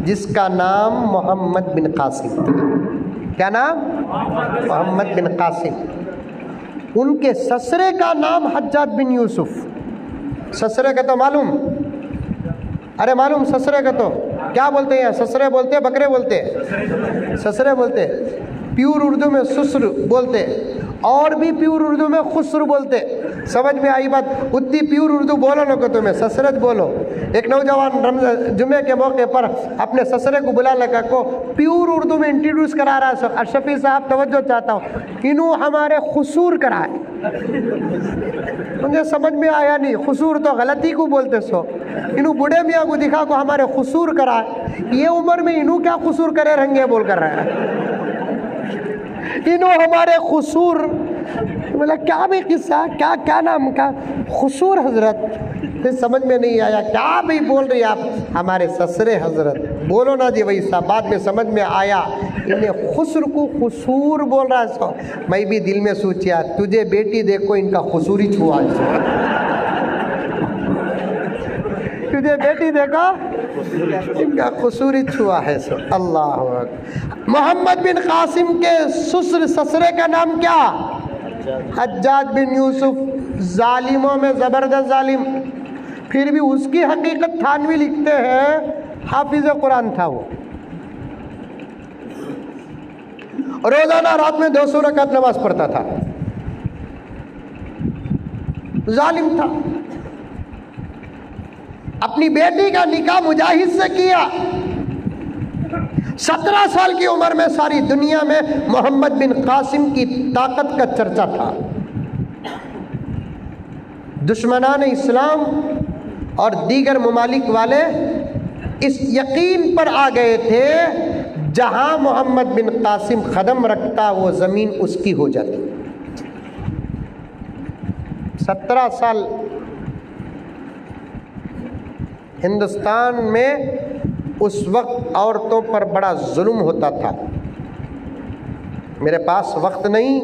जिसका नाम मोहम्मद बिन कासिम था। क्या नाम? मोहम्मद बिन कासिम। उनके ससरे का नाम हज्जाज बिन यूसुफ। ससरे का तो मालूम? अरे मालूम ससरे का तो क्या बोलते हैं? ससरे बोलते, बकरे बोलते, ससरे बोलते। प्योर उर्दू में ससुर बोलते, और भी प्योर उर्दू में खुसर बोलते। समझ में आई बात? उतनी प्योर उर्दू बोलो ना को तुम्हें ससरत बोलो। एक नौजवान जुमे के मौके पर अपने ससरे को बुला लगा को प्योर उर्दू में इंट्रोड्यूस करा रहा है। अशफी साहब तवज्जो चाहता हूँ, इन्हों हमारे खुसूर कराए। मुझे समझ में आया नहीं, खुसूर तो गलती को बोलते सो। इन्हों बूढ़े मियाँ को दिखा को हमारे खुसूर कराए। ये उम्र में इन्हों क्या खुसूर करे रंगे बोल कर रहा है। इन्हों हमारे खुसूर, मतलब क्या भी किस्सा, क्या क्या नाम का खुसूर हजरत, फिर समझ में नहीं आया क्या भी बोल रही आप। हमारे ससरे हजरत बोलो ना जी वही साहब। बाद में समझ में आया इन्हें खुसर को खुसूर बोल रहा है सो। मैं भी दिल में सोचा तुझे बेटी देखो इनका खुसूर ही छुआ है। तुझे बेटी देखो इनका खुसूर ही छुआ है सो। अल्लाह अकबर। मोहम्मद बिन कासिम के ससरे का नाम क्या? हज्जाज बिन यूसुफ। जालिमों में ज़बरदस्त जालिम। फिर भी उसकी हकीकत थानवी लिखते हैं हाफिज कुरान था वो। रोजाना रात में 200 रकात नमाज पढ़ता था। जालिम था। अपनी बेटी का निकाह मुजाहिद से किया। 17 साल की उम्र में सारी दुनिया में मोहम्मद बिन कासिम की ताकत का चर्चा था। दुश्मनान इस्लाम और दीगर ममालिक वाले इस यकीन पर आ गए थे जहां मोहम्मद बिन कासिम कदम रखता वो ज़मीन उसकी हो जाती। 17 साल हिंदुस्तान में उस वक्त औरतों पर बड़ा जुल्म होता था। मेरे पास वक्त नहीं,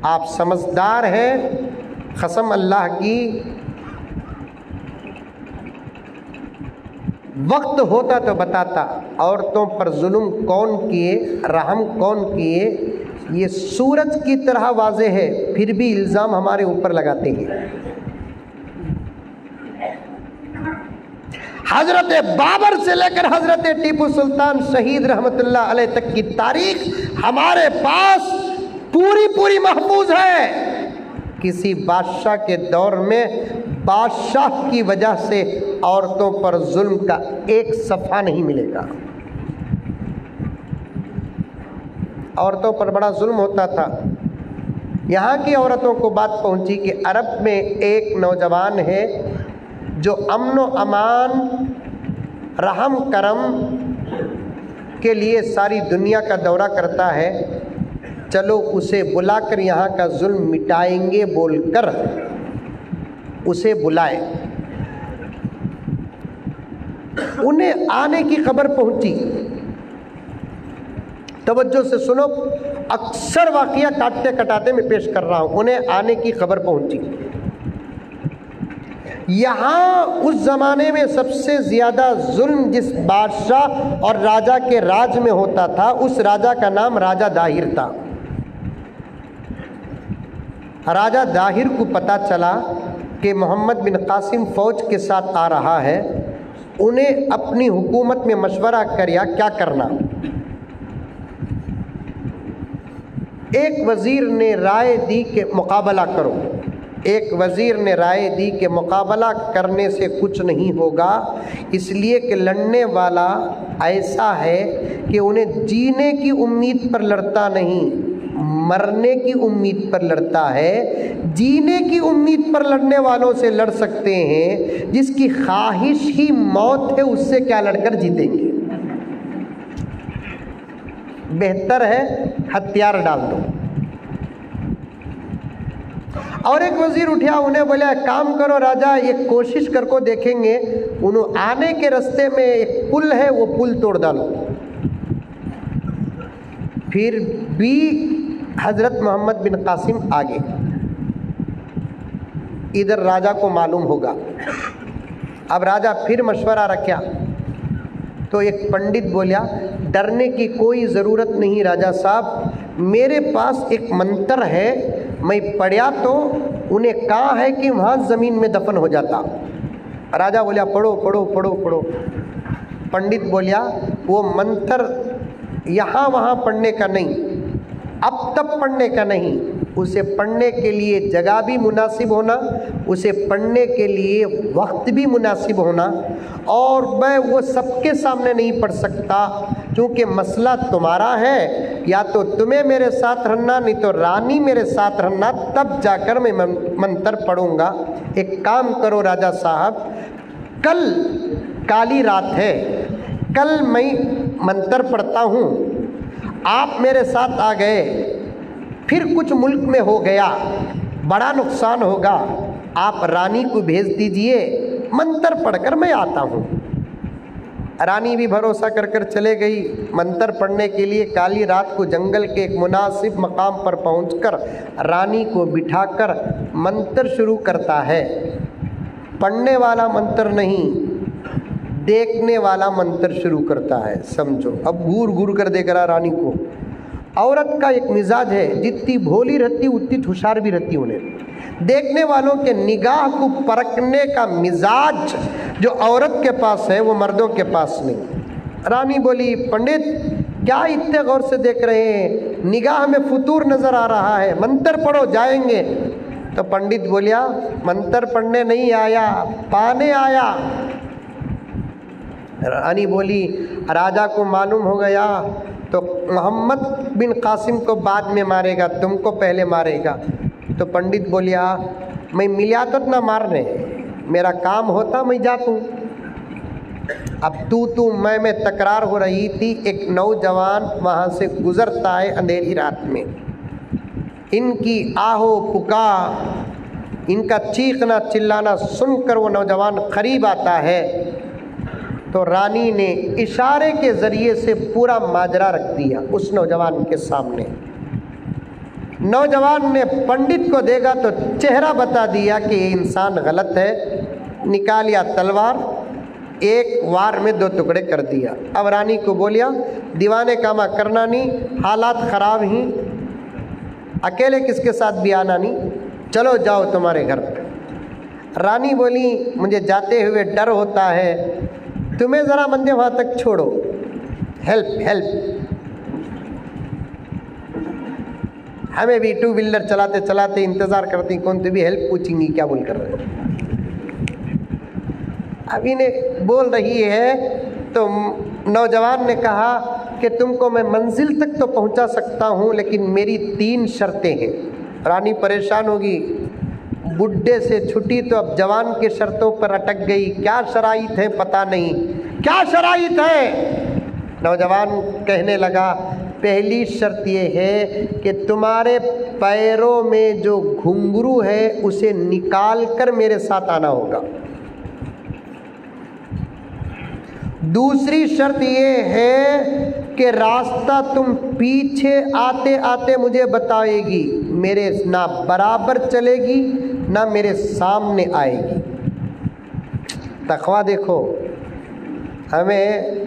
आप समझदार हैं, कसम अल्लाह की वक्त होता तो बताता औरतों पर जुल्म कौन किए, रहम कौन किए। ये सूरज की तरह वाज़े है, फिर भी इल्ज़ाम हमारे ऊपर लगाते हैं। हजरत बाबर से लेकर हजरत टीपू सुल्तान शहीद रहमतुल्लाह अलैह तक की तारीख हमारे पास पूरी पूरी महफूज है। किसी बादशाह के दौर में बादशाह की वजह से औरतों पर जुल्म का एक सफ़ा नहीं मिलेगा। औरतों पर बड़ा जुल्म होता था। यहाँ की औरतों को बात पहुँची कि अरब में एक नौजवान है जो अमन व अमान, रहम करम के लिए सारी दुनिया का दौरा करता है। चलो उसे बुलाकर यहाँ का जुल्म मिटाएंगे बोलकर उसे बुलाए। उन्हें आने की खबर पहुंची। तवज्जो से सुनो, अक्सर वाक़िया काटते कटाते मैं पेश कर रहा हूँ। उन्हें आने की खबर पहुंची। यहाँ उस ज़माने में सबसे ज़्यादा जुल्म जिस बादशाह और राजा के राज में होता था, उस राजा का नाम राजा दाहिर था। राजा दाहिर को पता चला कि मोहम्मद बिन कासिम फ़ौज के साथ आ रहा है। उन्हें अपनी हुकूमत में मशवरा किया क्या करना। एक वज़ीर ने राय दी कि मुकाबला करो। एक वज़ीर ने राय दी कि मुकाबला करने से कुछ नहीं होगा, इसलिए कि लड़ने वाला ऐसा है कि उन्हें जीने की उम्मीद पर लड़ता नहीं, मरने की उम्मीद पर लड़ता है। जीने की उम्मीद पर लड़ने वालों से लड़ सकते हैं, जिसकी ख्वाहिश ही मौत है उससे क्या लड़कर जीतेंगे। बेहतर है हथियार डाल दो। और एक वजीर उठा, उन्हें बोला काम करो राजा, एक कोशिश कर को देखेंगे। उन्होंने आने के रास्ते में एक पुल है, वो पुल तोड़ डालो। फिर भी हजरत मोहम्मद बिन कासिम आगे। इधर राजा को मालूम होगा। अब राजा फिर मशवरा रखा तो एक पंडित बोला, डरने की कोई ज़रूरत नहीं राजा साहब, मेरे पास एक मंत्र है, मैं पढ़ा तो उन्हें कहा है कि वहाँ ज़मीन में दफन हो जाता। राजा बोला पढ़ो पढ़ो पढ़ो पढ़ो। पंडित बोलिया वो मंत्र यहाँ वहाँ पढ़ने का नहीं, अब तब पढ़ने का नहीं, उसे पढ़ने के लिए जगह भी मुनासिब होना, उसे पढ़ने के लिए वक्त भी मुनासिब होना, और मैं वो सबके सामने नहीं पढ़ सकता क्योंकि मसला तुम्हारा है, या तो तुम्हें मेरे साथ रहना नहीं तो रानी मेरे साथ रहना, तब जाकर मैं मंत्र पढ़ूंगा। एक काम करो राजा साहब, कल काली रात है, कल मैं मंत्र पढ़ता हूँ, आप मेरे साथ आ गए, फिर कुछ मुल्क में हो गया, बड़ा नुकसान होगा, आप रानी को भेज दीजिए, मंत्र पढ़कर मैं आता हूँ। रानी भी भरोसा कर कर चले गई मंत्र पढ़ने के लिए। काली रात को जंगल के एक मुनासिब मकाम पर पहुंचकर रानी को बिठाकर मंत्र शुरू करता है। पढ़ने वाला मंत्र नहीं, देखने वाला मंत्र शुरू करता है। समझो, अब घूर घूर कर देख रहा रानी को। औरत का एक मिजाज है, जितनी भोली रहती उतनी होशियार भी रहती उन्हें। देखने वालों के निगाह को परखने का मिजाज जो औरत के पास है वो मर्दों के पास नहीं। रानी बोली, पंडित क्या इतने गौर से देख रहे हैं, निगाह में फुतूर नज़र आ रहा है, मंत्र पढ़ो जाएंगे। तो पंडित बोलिया, मंत्र पढ़ने नहीं आया, पाने आया। रानी बोली, राजा को मालूम हो गया तो मोहम्मद बिन कासिम को बाद में मारेगा, तुमको पहले मारेगा। तो पंडित बोलिया, मैं मिला तो ना मारने, मेरा काम होता मैं जातूँ। अब तू मैं तकरार हो रही थी। एक नौजवान वहाँ से गुजरता है अंधेरी रात में, इनकी आहो पुकार, इनका चीखना चिल्लाना सुनकर वो नौजवान करीब आता है। तो रानी ने इशारे के ज़रिए से पूरा माजरा रख दिया उस नौजवान के सामने। नौजवान ने पंडित को देखा तो चेहरा बता दिया कि ये इंसान गलत है। निकालिया तलवार, एक वार में 2 टुकड़े कर दिया। अब रानी को बोलिया, दीवाने कामा करना नहीं, हालात ख़राब ही, अकेले किसके साथ भी आना नहीं, चलो जाओ तुम्हारे घर पे। रानी बोली, मुझे जाते हुए डर होता है, तुम्हें ज़रा मंदिर वहाँ तक छोड़ो, हेल्प। हमें भी 2 व्हीलर चलाते चलाते इंतज़ार करती, कौन तो भी हेल्प पूछेंगी क्या बोल कर रहे। अब इन्हें बोल रही है तो नौजवान ने कहा कि तुमको मैं मंजिल तक तो पहुंचा सकता हूं, लेकिन मेरी 3 शर्तें हैं। रानी परेशान होगी, बुढ़े से छुटी तो अब जवान के शर्तों पर अटक गई। क्या शराइत है पता नहीं, क्या शराइत है। नौजवान कहने लगा, पहली शर्त ये है कि तुम्हारे पैरों में जो घुंघरू है उसे निकाल कर मेरे साथ आना होगा। दूसरी शर्त ये है कि रास्ता तुम पीछे आते आते मुझे बताएगी, मेरे ना बराबर चलेगी ना मेरे सामने आएगी। तकवा देखो। हमें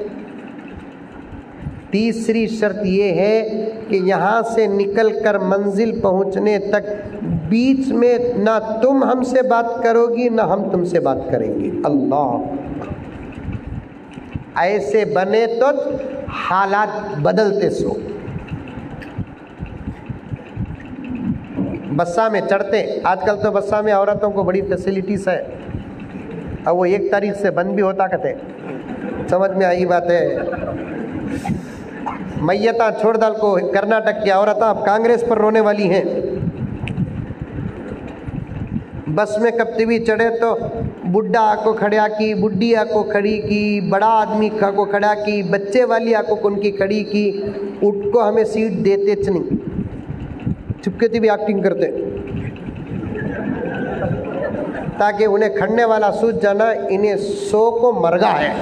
तीसरी शर्त ये है कि यहाँ से निकलकर मंजिल पहुँचने तक बीच में ना तुम हमसे बात करोगी ना हम तुमसे बात करेंगे। अल्लाह, ऐसे बने तो हालात बदलते सो। बस्सा में चढ़ते, आजकल तो बस्सा में औरतों को बड़ी फैसिलिटीज़ है, अब वो 1 तारीख से बंद भी होता कहते, समझ में आई बात है। मैयता छोड़ डाल को कर्नाटक की औरत अब कांग्रेस पर रोने वाली हैं। बस में कब भी चढ़े तो बुढ़ा आको खड़ा की, बुढ़ी आको खड़ी की, बड़ा आदमी को खड़ा की, बच्चे वाली आको उनकी खड़ी की, उठ को हमें सीट देते नहीं, चुपके भी एक्टिंग करते ताकि उन्हें खड़ने वाला सूझ जाना इन्हें 100 को मरगा है।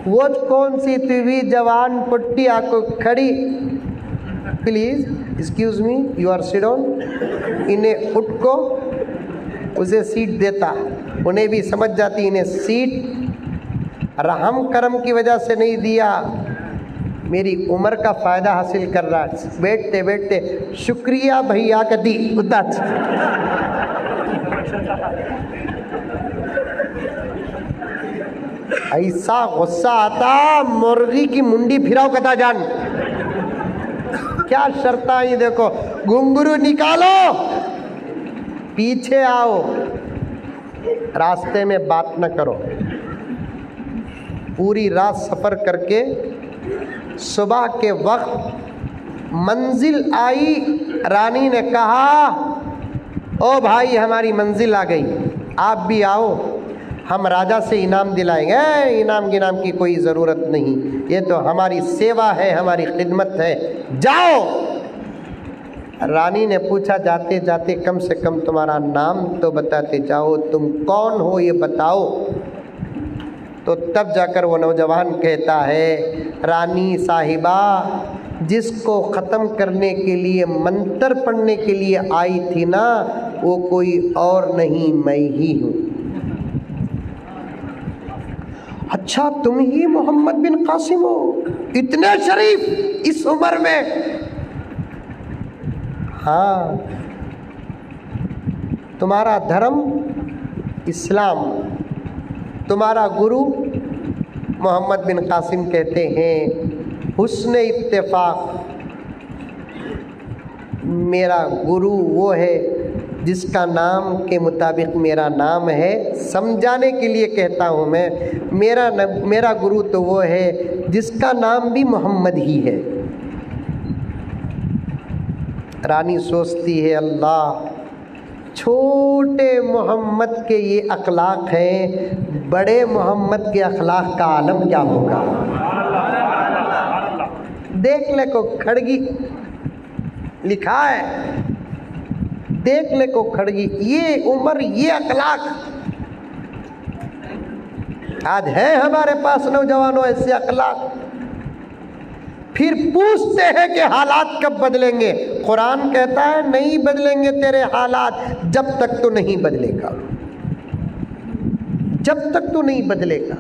वो कौन सी टीवी जवान पुट्टी आको खड़ी, please excuse me, you are sit down, इन्हें उठ को उसे सीट देता, उन्हें भी समझ जाती इन्हें सीट रहम करम की वजह से नहीं दिया, मेरी उम्र का फ़ायदा हासिल कर रहा है। बैठते बैठते शुक्रिया भैया कदी उदाच। ऐसा गुस्सा आता, मुर्गी की मुंडी फिराओ कदा जान। क्या शर्ता ये देखो, घुंघरू निकालो, पीछे आओ, रास्ते में बात न करो। पूरी रात सफ़र करके सुबह के वक्त मंजिल आई। रानी ने कहा, ओ भाई हमारी मंजिल आ गई, आप भी आओ, हम राजा से इनाम दिलाएंगे। इनाम गिनाम की कोई ज़रूरत नहीं, ये तो हमारी सेवा है, हमारी खिदमत है, जाओ। रानी ने पूछा, जाते जाते कम से कम तुम्हारा नाम तो बताते जाओ, तुम कौन हो ये बताओ। तो तब जाकर वो नौजवान कहता है, रानी साहिबा, जिसको ख़त्म करने के लिए मंत्र पढ़ने के लिए आई थी ना, वो कोई और नहीं, मैं ही हूँ। अच्छा, तुम ही मोहम्मद बिन कासिम हो, इतने शरीफ इस उम्र में? हाँ, तुम्हारा धर्म इस्लाम, तुम्हारा गुरु मोहम्मद बिन कासिम कहते हैं हुस्न इत्तेफाक, मेरा गुरु वो है जिसका नाम के मुताबिक मेरा नाम है। समझाने के लिए कहता हूँ मैं, मेरा गुरु तो वो है जिसका नाम भी मोहम्मद ही है। रानी सोचती है, अल्लाह, छोटे मोहम्मद के ये अखलाक हैं, बड़े मोहम्मद के अखलाक का आलम क्या होगा। देख ले को खड़गी लिखा है, देख ले को खड़गी, ये उम्र, ये अखलाक। आज है हमारे पास नौजवानों ऐसे अखलाक। फिर पूछते हैं कि हालात कब बदलेंगे। कुरान कहता है नहीं बदलेंगे तेरे हालात जब तक तो नहीं बदलेगा, जब तक तो नहीं बदलेगा।